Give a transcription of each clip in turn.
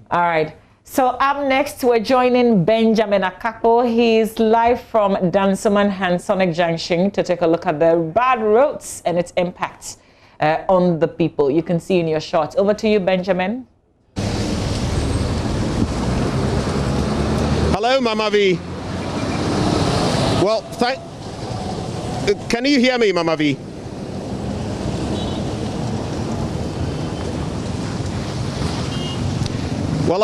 All right. So up next, we're joining Benjamin Akapo. He's live from Dansoman Hansonic Junction to take a look at the bad roads and its impacts on the people. You can see in your shots. Over to you, Benjamin. Hello, Mama V. Well, can you hear me, Mama V? Well,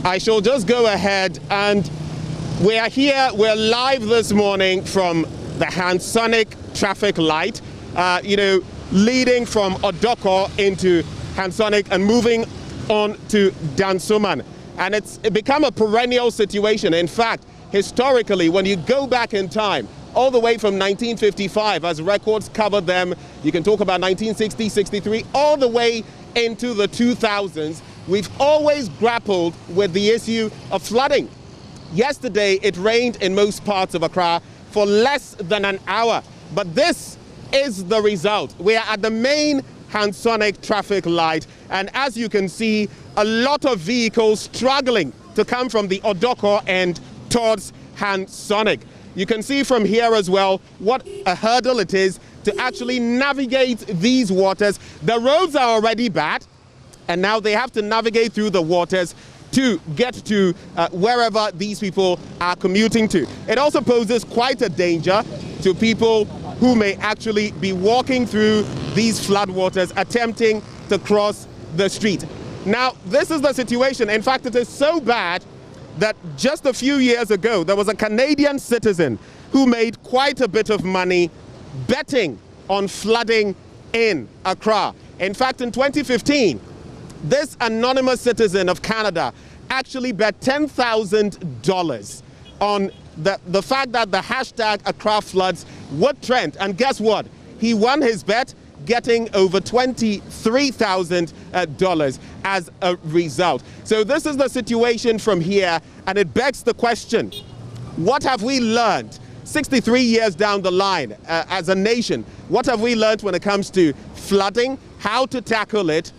I shall just go ahead, and we are here. We're live this morning from the Hansonic traffic light, leading from Odoko into Hansonic and moving on to Dansoman. And it's become a perennial situation. In fact, historically, when you go back in time, all the way from 1955, as records cover them, you can talk about 1960, 63, all the way into the 2000s, we've always grappled with the issue of flooding. Yesterday, it rained in most parts of Accra for less than an hour. But this is the result. We are at the main Hansonic traffic light. And as you can see, a lot of vehicles struggling to come from the Odoko end towards Hansonic. You can see from here as well what a hurdle it is to actually navigate these waters. The roads are already bad, and now they have to navigate through the waters to get to wherever these people are commuting to. It also poses quite a danger to people who may actually be walking through these floodwaters, attempting to cross the street. Now, this is the situation. In fact, it is so bad that just a few years ago, there was a Canadian citizen who made quite a bit of money betting on flooding in Accra. In fact, in 2015, this anonymous citizen of Canada actually bet $10,000 on the fact that the hashtag Accra floods would trend. And guess what? He won his bet, getting over $23,000 as a result. So this is the situation from here, and it begs the question, what have we learned 63 years down the line as a nation? What have we learned when it comes to flooding, how to tackle it?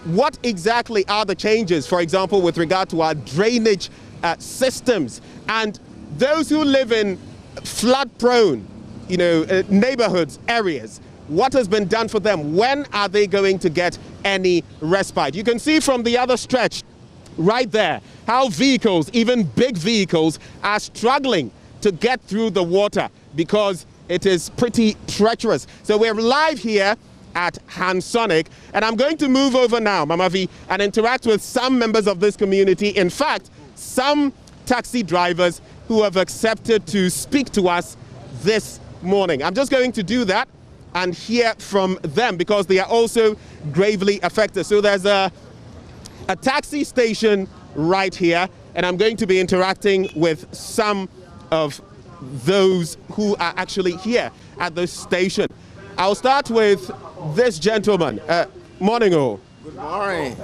What exactly are the changes, for example, with regard to our drainage systems? And those who live in flood-prone, neighborhoods, areas, what has been done for them? When are they going to get any respite? You can see from the other stretch right there how vehicles, even big vehicles, are struggling to get through the water because it is pretty treacherous. So we're live here at Hansonic, and I'm going to move over now, Mama V, and interact with some members of this community. In fact, some taxi drivers who have accepted to speak to us this morning. I'm just going to do that and hear from them because they are also gravely affected. So there's a taxi station right here, and I'm going to be interacting with some of those who are actually here at the station. I'll start with this gentleman. Morning, oh. Good morning.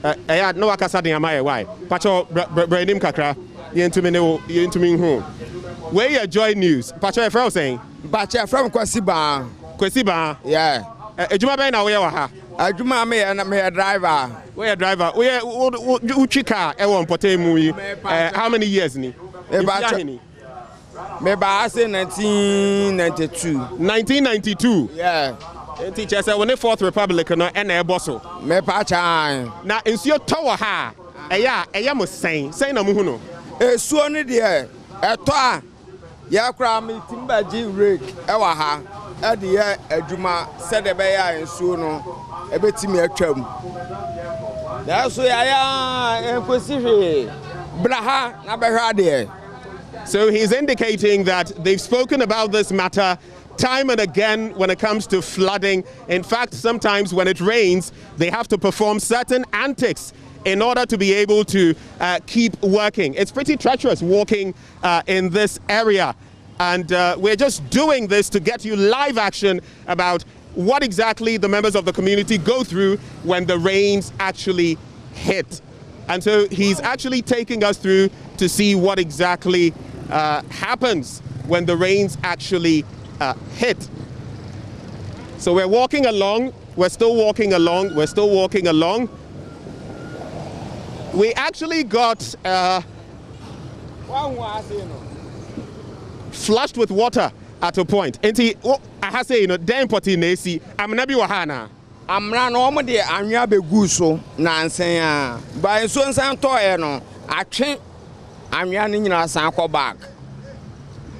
No akasadi amaye why? Pacho brainim kakra. Yentumi who. Where you joy news? Pacho Efra saying. Pacho from Kwesiba. Kwesiba. Yeah. Ejuma be na where ha? Ejuma me and I'm a driver. Where a driver? Where uchika e won potemu yi. How many years ni? Maybe I say 1992. 1992. Yeah. Teacher said when the Fourth Republic no and e bosso. Me pacha. Na ensio tower ha. Eya mo say na mu hu no. Esuo ni de e to a ya kra me timbaji rake e wa ha. E de ye adwuma se de be ya ensuo no e betimi atwam. Da so ya enkosi hwe. Bra ha na be hwa de. So he's indicating that they've spoken about this matter time and again when it comes to flooding. In fact, sometimes when it rains, they have to perform certain antics in order to be able to keep working. It's pretty treacherous walking in this area. And we're just doing this to get you live action about what exactly the members of the community go through when the rains actually hit. And so he's actually taking us through to see what exactly happens when the rains actually hit. So we're walking along, we're still walking along, we're still walking along. we actually got flushed with water at a point. I have say, damn potty nasi. I'm not be wahana. I'm not normally anya be guso nansen by so san toy no atwe anya ni nyina san ko back.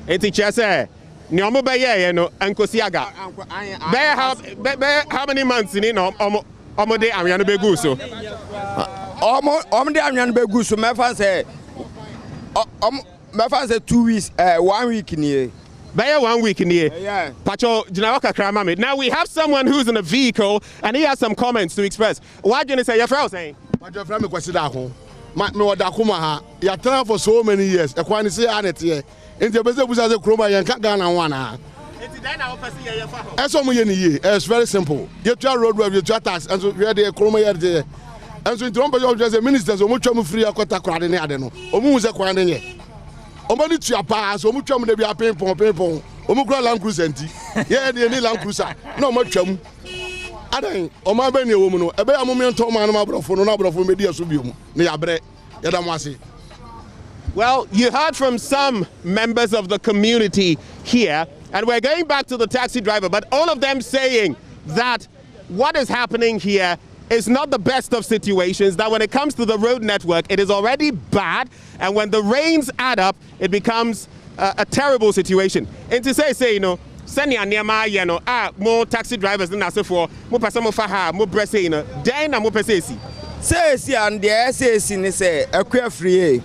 Enti chese nyomo be ye no ankosi aga. How many months in no omo de anya no be guso. Omo de anya no be guso me fan say me fan say 2 weeks 1 week ni. By 1 week in here. Yeah. Pacho, now we have someone who's in a vehicle and he has some comments to express. What do you say your friend saying? My friend question that home. My Dakuma, you are trying for so many years. A quantity say anet here. In the business was a chroma and can't go on one. As so many years, it's very simple. You try road where you try tax and so we are the chroma there. And so in Trump, as a minister, so much free a quota crowd in Adeno. Omu is a quantity. Omani tia pass, omu twam de bia ping-pong. Omu kura Land Cruiser enti. Yeah, de ni Land Cruiser. No mo twam. Adan, oma be ni ewomu no. Ebe ya mo me nto ma no mabrofo no na abrofo me di aso biom. Ne ya bre. Ya da mo ase. Well, you heard from some members of the community here, and we're going back to the taxi driver, but all of them saying that what is happening here is not the best of situations, that when it comes to the road network, it is already bad, and when the rains add up, it becomes a terrible situation. And to say, send your more taxi drivers than us for more person faha, more pressing, then more persesi. Say, and the SAC ni say, a queer free.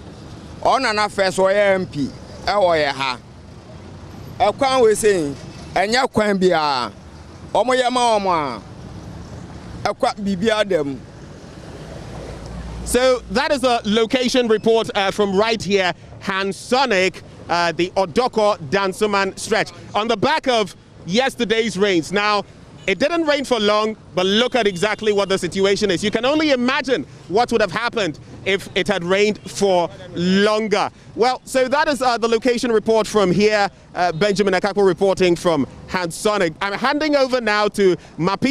On an affair, so MP, ha. A quan we saying, and ya quan be a Omoyama. So that is a location report from right here, Hansonic, the Odoko Dansoman stretch. On the back of yesterday's rains. Now, it didn't rain for long, but look at exactly what the situation is. You can only imagine what would have happened if it had rained for longer. Well, so that is the location report from here. Benjamin Akako reporting from Hansonic. I'm handing over now to Mapi.